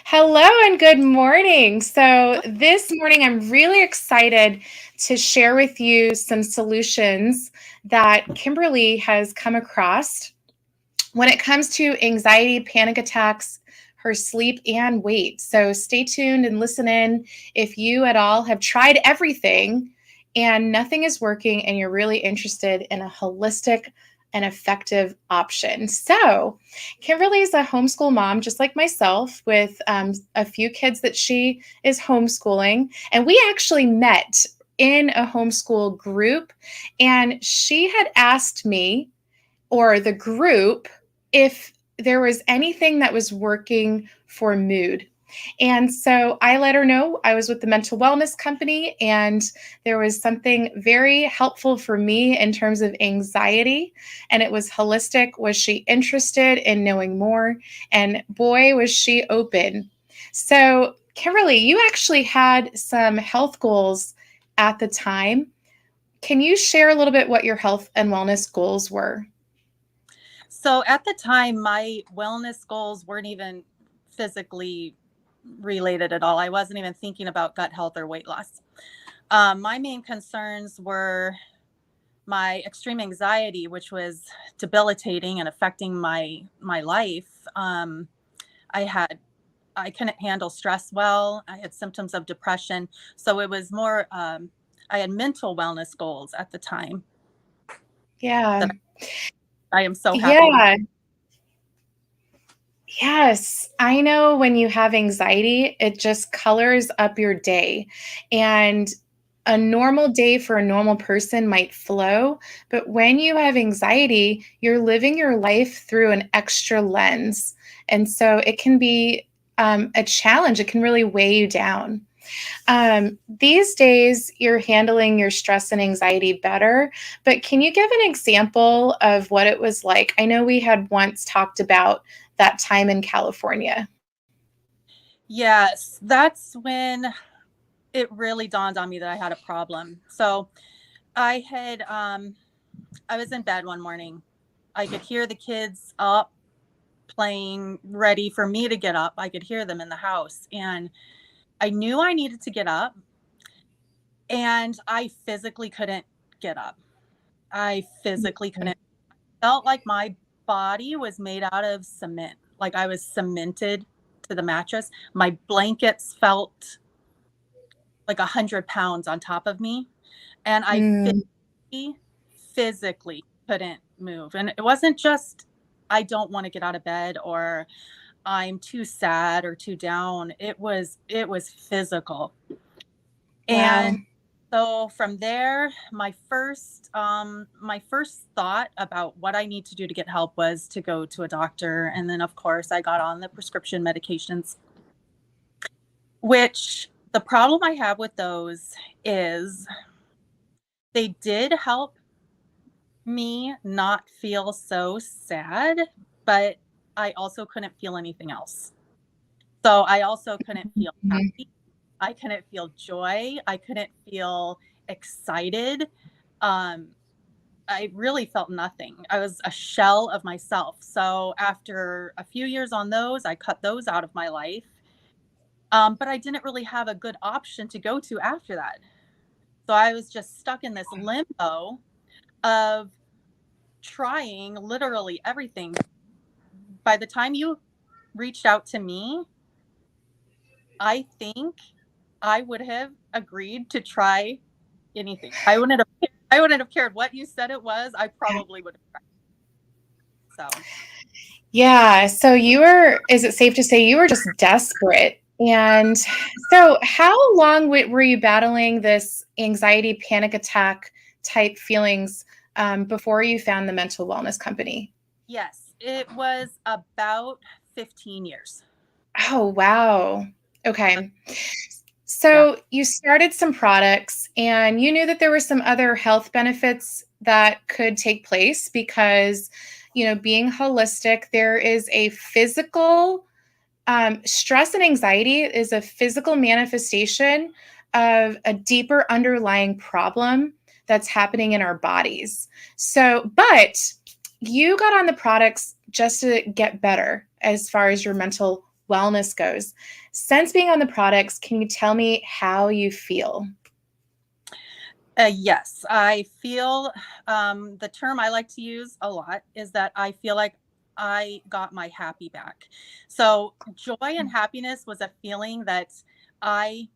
Hello and good morning. So, this morning I'm really excited to share with you some solutions that Kimberly has come across when it comes to anxiety, panic attacks, her sleep, and weight. So, stay tuned and listen in if you at all have tried everything and nothing is working and you're really interested in a holistic and effective option. So, Kimberly is a homeschool mom, just like myself, with a few kids that she is homeschooling. And we actually met in a homeschool group. And she had asked me, or the group, if there was anything that was working for mood. And so I let her know I was with the mental wellness company and there was something very helpful for me in terms of anxiety. And it was holistic. Was she interested in knowing more? And boy, was she open. So, Kimberly, you actually had some health goals at the time. Can you share a little bit what your health and wellness goals were? So at the time, my wellness goals weren't even physically related at all. I wasn't even thinking about gut health or weight loss. My main concerns were my extreme anxiety, which was debilitating and affecting my life. I had I couldn't handle stress well. I had symptoms of depression, so it was more. I had mental wellness goals at the time Yeah. that I am so happy to. Yeah. Yes. I know when you have anxiety, it just colors up your day. And a normal day for a normal person might flow, but when you have anxiety, you're living your life through an extra lens. And so it can be a challenge. It can really weigh you down. These days, you're handling your stress and anxiety better, but can you give an example of what it was like? I know we had once talked about that time in California. Yes, that's when it really dawned on me that I had a problem. So I had I was in bed one morning. I could hear the kids up playing, ready for me to get up. I could hear them in the house, and I knew I needed to get up, and I physically couldn't get up. I physically couldn't. Felt like my body was made out of cement. Like I was cemented to the mattress. My blankets felt like 100 pounds on top of me, and I Mm, physically couldn't move. And it wasn't just I don't want to get out of bed or I'm too sad or too down. It was physical. wow. And so from there, my first thought about what I need to do to get help was to go to a doctor. And then of course I got on the prescription medications, which the problem I have with those is they did help me not feel so sad, but I also couldn't feel anything else. So I also couldn't feel Mhm. happy. I couldn't feel joy. I couldn't feel excited. Um, I really felt nothing. I was a shell of myself. So after a few years on those, I cut those out of my life. But I didn't really have a good option to go to after that. So I was just stuck in this limbo of trying literally everything. By the time you reached out to me, I think I would have agreed to try anything. I wouldn't have cared what you said it was. I probably would have tried. So, Yeah. So you were, is it safe to say you were just desperate? And so, how long were you battling this anxiety, panic attack type feelings before you found the mental wellness company? yes, it was about 15 years. Oh, wow. Uh, Okay. Yeah. So you started some products and you knew that there were some other health benefits that could take place because, being holistic, there is a physical stress and anxiety is a physical manifestation of a deeper underlying problem that's happening in our bodies. So, but you got on the products just to get better as far as your mental wellness goes. Since being on the products, can you tell me how you feel? Yes, I feel the term I like to use a lot is that I feel like I got my happy back. So, joy and happiness was a feeling that I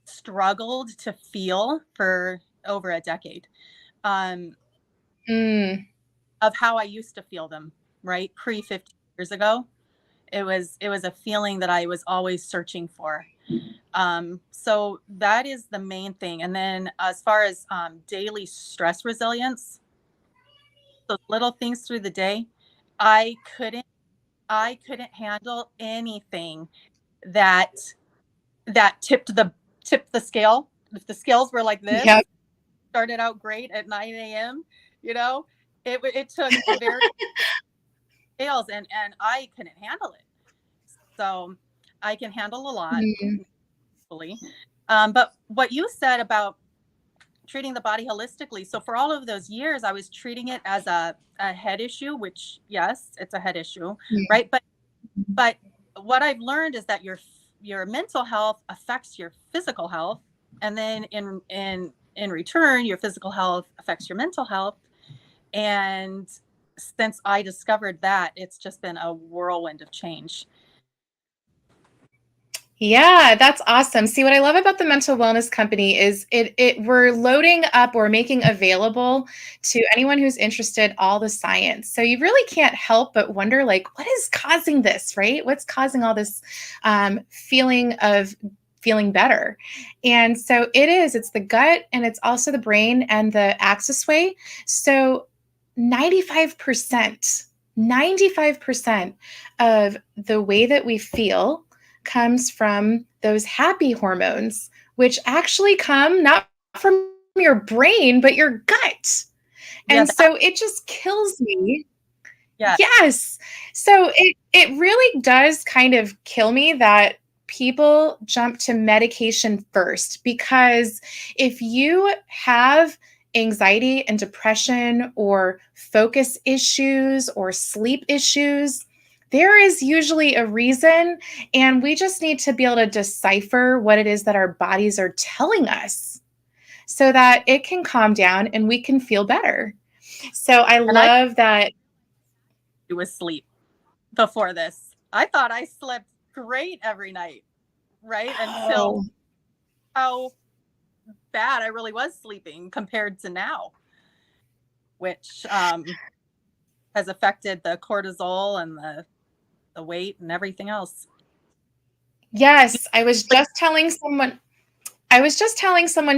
struggled to feel for over a decade, um, Mm, of how I used to feel them, right? Pre 15 years ago. It was a feeling that I was always searching for. So that is the main thing. And then as far as daily stress resilience, those little things through the day, I couldn't I couldn't handle anything that tipped the scale. If the scales were like yep. this, started out great at 9 a.m., you know, it took very scales, and I couldn't handle it. So I can handle a lot, Mm, fully. But what you said about treating the body holistically. So for all of those years, I was treating it as a head issue, which yes, it's a head issue, mm. right? But what I've learned is that your mental health affects your physical health, and then in return, your physical health affects your mental health. And since I discovered that, it's just been a whirlwind of change. Yeah, that's awesome. See, what I love about the mental wellness company is it we're loading up or making available to anyone who's interested all the science. So you really can't help but wonder, like, what is causing this, right? What's causing all this feeling of feeling better? And so it's the gut and it's also the brain and the axis way. So 95%, 95% of the way that we feel comes from those happy hormones, which actually come not from your brain, but your gut. Yeah, And so it just kills me. yeah, Yes. So it really does kind of kill me that people jump to medication first, because if you have anxiety and depression or focus issues or sleep issues, there is usually a reason, and we just need to be able to decipher what it is that our bodies are telling us so that it can calm down and we can feel better. So I and I love that. was sleep before this. I thought I slept great every night, right? Until Oh, how bad I really was sleeping compared to now, which has affected the cortisol and the weight and everything else. yes, I was just telling someone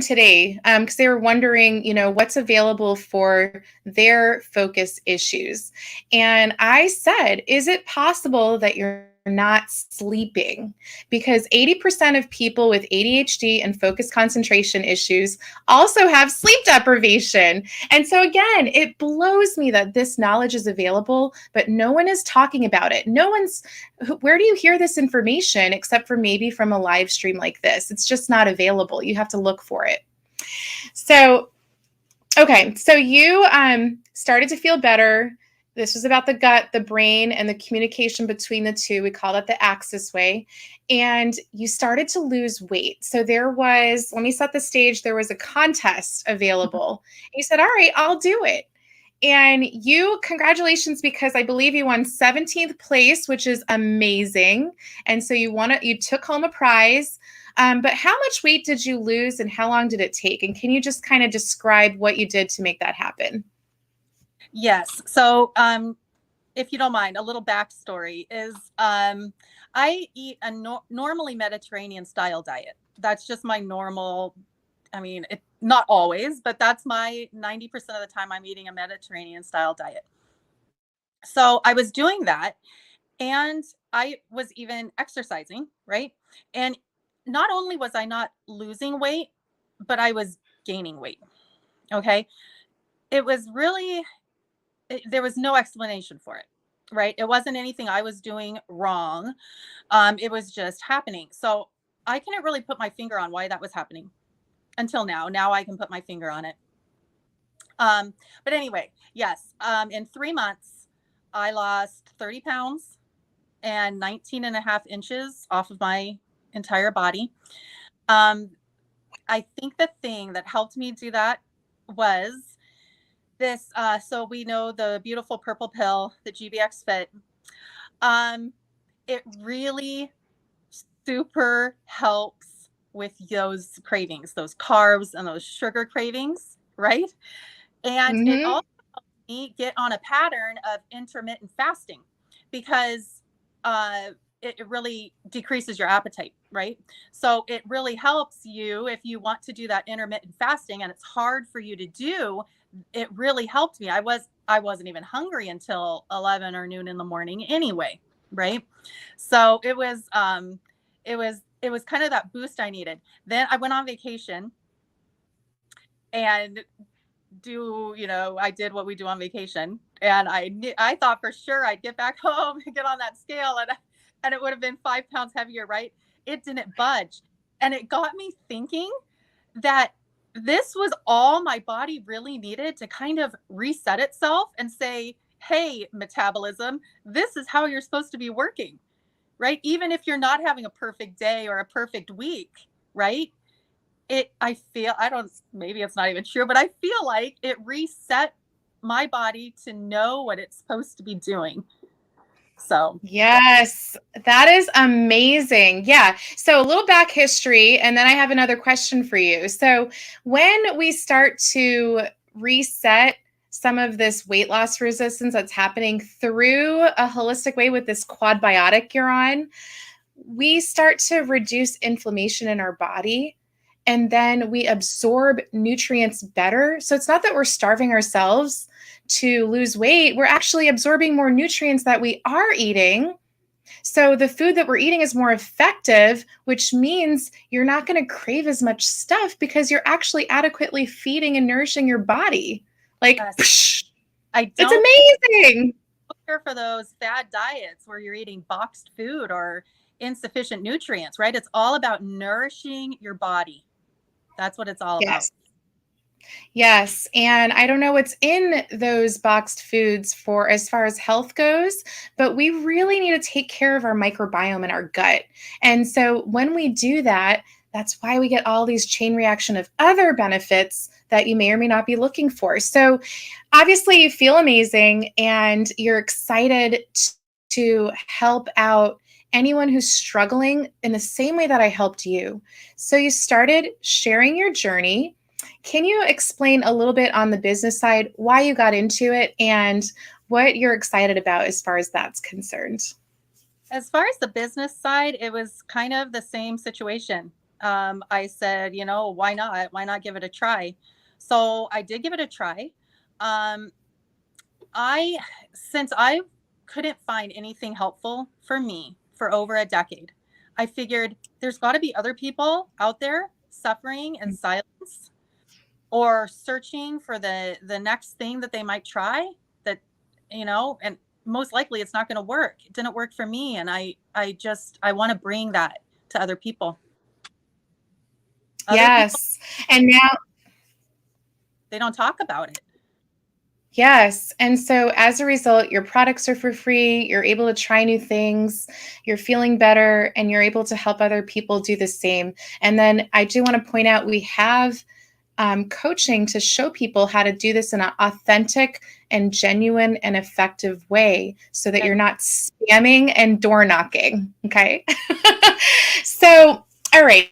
today, because they were wondering, what's available for their focus issues. And I said, is it possible that you're not sleeping? Because 80% of people with ADHD and focus concentration issues also have sleep deprivation. And so, again, it blows me that this knowledge is available, but no one is talking about it. Where do you hear this information except for maybe from a live stream like this? It's just not available. You have to look for it. So, okay, so you started to feel better. This was about the gut, the brain, and the communication between the two. We call that the axis way. And you started to lose weight. So let me set the stage. There was a contest available. And you said, all right, I'll do it. And congratulations, because I believe you won 17th place, which is amazing. And so you took home a prize. But how much weight did you lose and how long did it take? And can you just kind of describe what you did to make that happen? Yes. So, if you don't mind, a little backstory is I eat a normally Mediterranean style diet. That's just my normal. I mean, not always, but that's my 90% of the time I'm eating a Mediterranean style diet. So I was doing that, and I was even exercising, right? And not only was I not losing weight, but I was gaining weight. Okay. It was really, there was no explanation for it, right? It wasn't anything I was doing wrong. It was just happening. So I couldn't really put my finger on why that was happening until now. Now I can put my finger on it. Um, but anyway, yes, in 3 months, I lost 30 pounds. and 19 and a half inches off of my entire body. Um, I think the thing that helped me do that was this. So we know the beautiful purple pill, the GBX Fit. Um, it really super helps with those cravings, those carbs and those sugar cravings, right? And it Mm-hmm. also get on a pattern of intermittent fasting because uh, it really decreases your appetite, right? So it really helps you if you want to do that intermittent fasting and it's hard for you to do. It really helped me. I wasn't even hungry until 11 or noon in the morning anyway, right? So it was kind of that boost I needed. Then I went on vacation and I did what we do on vacation, and I thought for sure I'd get back home and get on that scale, and it would have been 5 pounds heavier, right? It didn't budge, and it got me thinking that this was all my body really needed to kind of reset itself and say, "Hey, metabolism, this is how you're supposed to be working." Right? Even if you're not having a perfect day or a perfect week, right? I feel, I don't, maybe it's not even true, but I feel like it reset my body to know what it's supposed to be doing. So, Yes, that is amazing. Yeah. So, a little back history, and then I have another question for you. So, when we start to reset some of this weight loss resistance that's happening through a holistic way with this quad biotic you're on, we start to reduce inflammation in our body, and then we absorb nutrients better. So, it's not that we're starving ourselves to lose weight, we're actually absorbing more nutrients that we are eating. So the food that we're eating is more effective, which means you're not going to crave as much stuff because you're actually adequately feeding and nourishing your body. Like, yes, psh, I it's don't amazing. care for those fad diets where you're eating boxed food or insufficient nutrients, right? It's all about nourishing your body. That's what it's all about. Yes. Yes. And I don't know what's in those boxed foods for as far as health goes, but we really need to take care of our microbiome and our gut. And so when we do that, that's why we get all these chain reaction of other benefits that you may or may not be looking for. So obviously, you feel amazing and you're excited to help out anyone who's struggling in the same way that I helped you. So you started sharing your journey. Can you explain a little bit on the business side why you got into it and what you're excited about as far as that's concerned? As far as the business side, it was kind of the same situation. I said, why not? Why not give it a try? So I did give it a try. Um, I since I couldn't find anything helpful for me for over a decade, I figured there's got to be other people out there suffering in silence or searching for the next thing that they might try that and most likely it's not going to work. It didn't work for me, and I want to bring that to other people. Yes. And now, They don't talk about it. yes. And so as a result, your products are for free. You're able to try new things. You're feeling better and you're able to help other people do the same. And then I do want to point out we have coaching to show people how to do this in an authentic and genuine and effective way so that you're not spamming and door knocking. Okay. So, all right.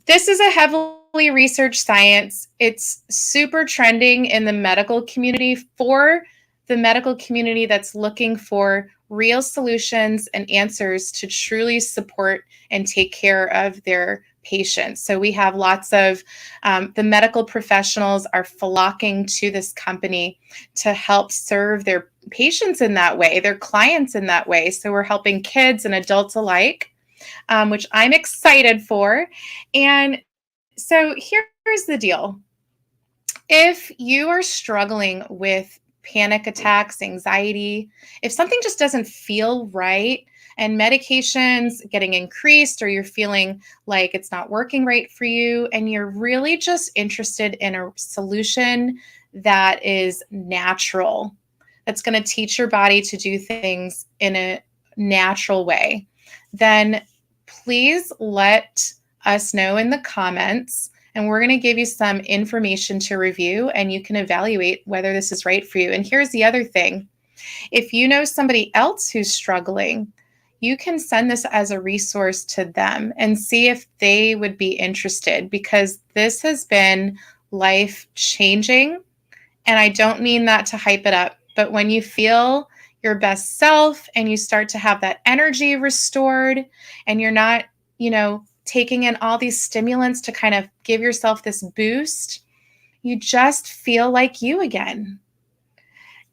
This is a heavily researched science. It's super trending in the medical community for the medical community that's looking for real solutions and answers to truly support and take care of their patients. So we have lots of the medical professionals are flocking to this company to help serve their patients in that way, their clients in that way. So we're helping kids and adults alike, which I'm excited for. And so here's the deal. If you are struggling with panic attacks, anxiety, if something just doesn't feel right and medications getting increased or you're feeling like it's not working right for you and you're really just interested in a solution that is natural, that's going to teach your body to do things in a natural way, then please let us know in the comments, and we're going to give you some information to review, and you can evaluate whether this is right for you. And here's the other thing. If you know somebody else who's struggling, you can send this as a resource to them and see if they would be interested, because this has been life changing. And I don't mean that to hype it up, but when you feel your best self and you start to have that energy restored and you're not, taking in all these stimulants to kind of give yourself this boost, you just feel like you again.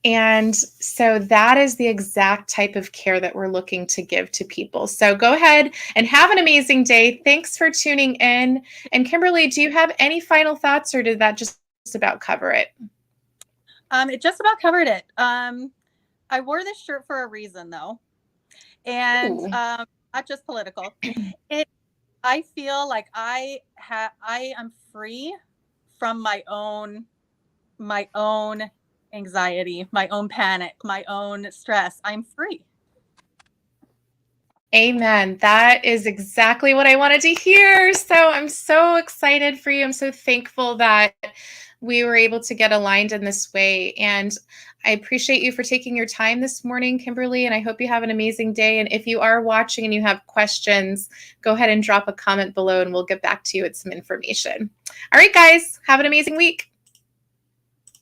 And so that is the exact type of care that we're looking to give to people. So go ahead and have an amazing day. Thanks for tuning in. And Kimberly, do you have any final thoughts, or did that just about cover it? It just about covered it. I wore this shirt for a reason, though, and not just political. I feel like I am free from my own anxiety, my own panic, my own stress. I'm free. Amen. That is exactly what I wanted to hear. So I'm so excited for you. I'm so thankful that we were able to get aligned in this way. And I appreciate you for taking your time this morning, Kimberly, and I hope you have an amazing day. And if you are watching and you have questions, go ahead and drop a comment below and we'll get back to you with some information. All right, guys, have an amazing week.